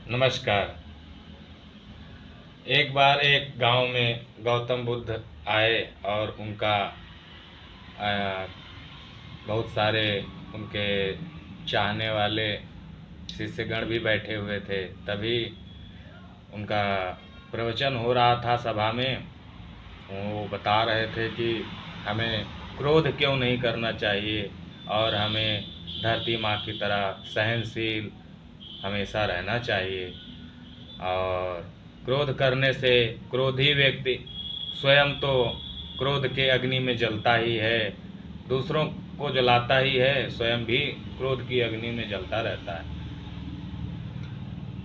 नमस्कार। एक बार एक गांव में गौतम बुद्ध आए और उनका अ, बहुत सारे उनके चाहने वाले शिष्यगण भी बैठे हुए थे। तभी उनका प्रवचन हो रहा था सभा में। वो बता रहे थे कि हमें क्रोध क्यों नहीं करना चाहिए और हमें धरती माँ की तरह सहनशील हमेशा रहना चाहिए। और क्रोध करने से क्रोधी व्यक्ति स्वयं तो क्रोध के अग्नि में जलता ही है, दूसरों को जलाता ही है, स्वयं भी क्रोध की अग्नि में जलता रहता है।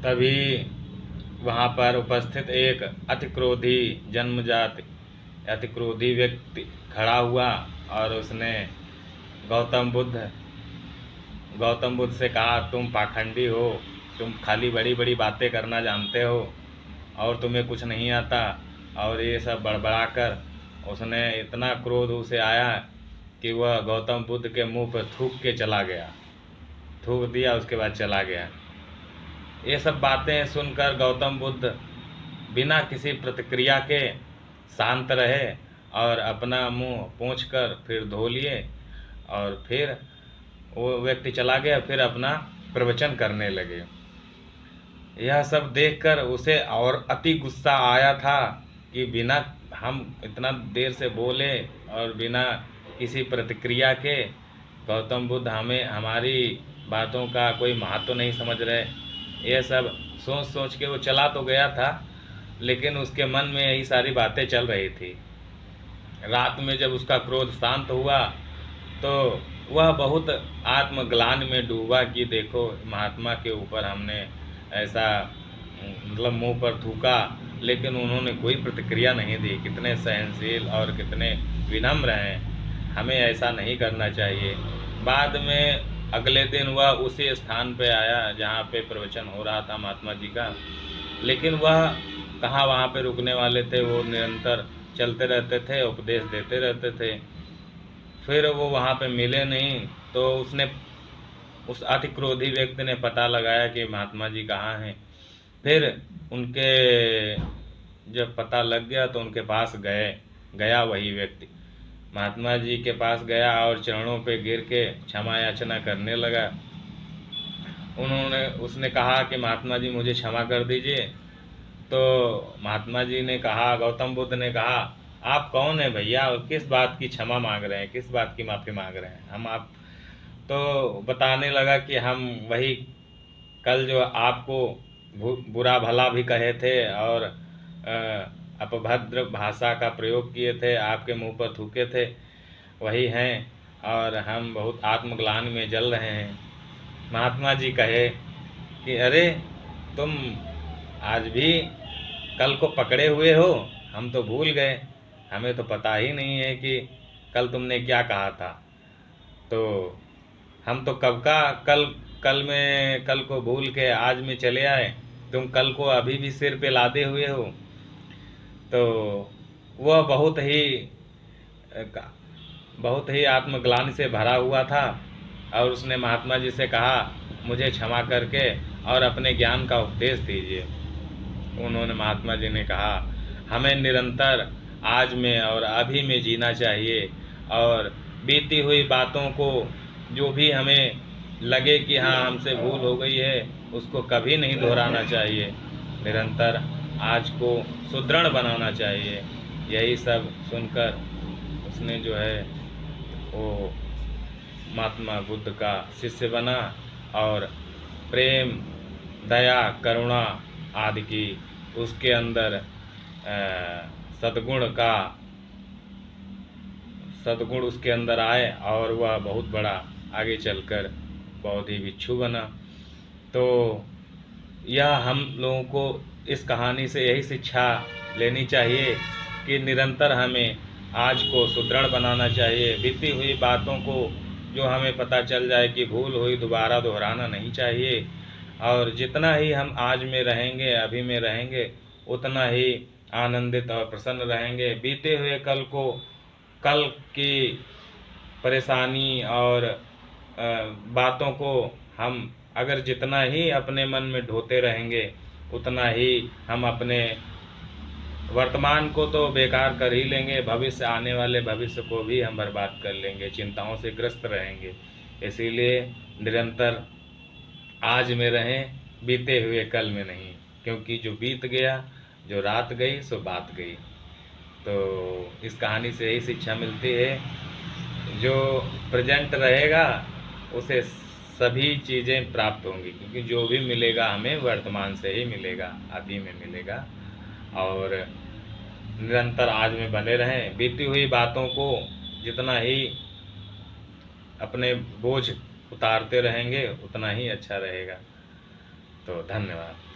तभी वहाँ पर उपस्थित एक अति क्रोधी जन्मजात अति क्रोधी व्यक्ति खड़ा हुआ और उसने गौतम बुद्ध गौतम बुद्ध से कहा, तुम पाखंडी हो, तुम खाली बड़ी बड़ी बातें करना जानते हो और तुम्हें कुछ नहीं आता। और ये सब बड़बड़ा कर उसने इतना क्रोध उसे आया कि वह गौतम बुद्ध के मुंह पर थूक के चला गया, थूक दिया, उसके बाद चला गया। ये सब बातें सुनकर गौतम बुद्ध बिना किसी प्रतिक्रिया के शांत रहे और अपना मुंह पोंछ कर फिर धो लिए और फिर वो व्यक्ति चला गया, फिर अपना प्रवचन करने लगे। यह सब देखकर उसे और अति गुस्सा आया था कि बिना हम इतना देर से बोले और बिना किसी प्रतिक्रिया के गौतम बुद्ध हमें हमारी बातों का कोई महत्व नहीं समझ रहे। यह सब सोच सोच के वो चला तो गया था, लेकिन उसके मन में यही सारी बातें चल रही थी। रात में जब उसका क्रोध शांत हुआ तो वह बहुत आत्मग्लानि में डूबा कि देखो, महात्मा के ऊपर हमने ऐसा मतलब मुंह पर थूका, लेकिन उन्होंने कोई प्रतिक्रिया नहीं दी। कितने सहनशील और कितने विनम्र हैं, हमें ऐसा नहीं करना चाहिए। बाद में अगले दिन वह उसी स्थान पे आया जहाँ पे प्रवचन हो रहा था महात्मा जी का, लेकिन वह कहाँ वहाँ पे रुकने वाले थे। वो निरंतर चलते रहते थे, उपदेश देते रहते थे। फिर वो वहाँ पे मिले नहीं तो उसने उस अति क्रोधी व्यक्ति ने पता लगाया कि महात्मा जी कहाँ हैं। फिर उनके जब पता लग गया तो उनके पास गया वही व्यक्ति महात्मा जी के पास गया और चरणों पे गिर के क्षमा याचना करने लगा। उसने कहा कि महात्मा जी मुझे क्षमा कर दीजिए। तो महात्मा जी ने कहा, गौतम बुद्ध ने कहा, आप कौन है भैया और किस बात की क्षमा मांग रहे हैं, किस बात की माफ़ी मांग रहे हैं? हम आप तो बताने लगा कि हम वही कल जो आपको बुरा भला भी कहे थे और अपभद्र भाषा का प्रयोग किए थे, आपके मुंह पर थूके थे, वही हैं और हम बहुत आत्मग्लानि में जल रहे हैं। महात्मा जी कहे कि अरे, तुम आज भी कल को पकड़े हुए हो, हम तो भूल गए, हमें तो पता ही नहीं है कि कल तुमने क्या कहा था। तो हम तो कब का कल कल को भूल के आज में चले आए, तुम कल को अभी भी सिर पे लादे हुए हो। तो वह बहुत ही आत्मग्लानि से भरा हुआ था और उसने महात्मा जी से कहा, मुझे क्षमा करके और अपने ज्ञान का उपदेश दीजिए। उन्होंने महात्मा जी ने कहा, हमें निरंतर आज में और अभी में जीना चाहिए और बीती हुई बातों को जो भी हमें लगे कि हाँ हमसे भूल हो गई है, उसको कभी नहीं दोहराना चाहिए। निरंतर आज को सुदृढ़ बनाना चाहिए। यही सब सुनकर उसने जो है वो महात्मा बुद्ध का शिष्य बना और प्रेम, दया, करुणा आदि की उसके अंदर सद्गुण का सद्गुण उसके अंदर आए और वह बहुत बड़ा आगे चलकर बौद्धि भिक्षु बना। तो यह हम लोगों को इस कहानी से यही शिक्षा लेनी चाहिए कि निरंतर हमें आज को सुदृढ़ बनाना चाहिए। बीती हुई बातों को जो हमें पता चल जाए कि भूल हुई, दोबारा दोहराना नहीं चाहिए। और जितना ही हम आज में रहेंगे, अभी में रहेंगे, उतना ही आनंदित और प्रसन्न रहेंगे। बीते हुए कल की परेशानी और बातों को हम अगर जितना ही अपने मन में ढोते रहेंगे उतना ही हम अपने वर्तमान को तो बेकार कर ही लेंगे, भविष्य आने वाले भविष्य को भी हम बर्बाद कर लेंगे, चिंताओं से ग्रस्त रहेंगे। इसीलिए निरंतर आज में रहें, बीते हुए कल में नहीं, क्योंकि जो बीत गया, जो रात गई सो बात गई। तो इस कहानी से यही शिक्षा मिलती है, जो प्रेजेंट रहेगा उसे सभी चीज़ें प्राप्त होंगी, क्योंकि जो भी मिलेगा हमें वर्तमान से ही मिलेगा, अभी में मिलेगा। और निरंतर आज में बने रहें, बीती हुई बातों को जितना ही अपने बोझ उतारते रहेंगे उतना ही अच्छा रहेगा। तो धन्यवाद।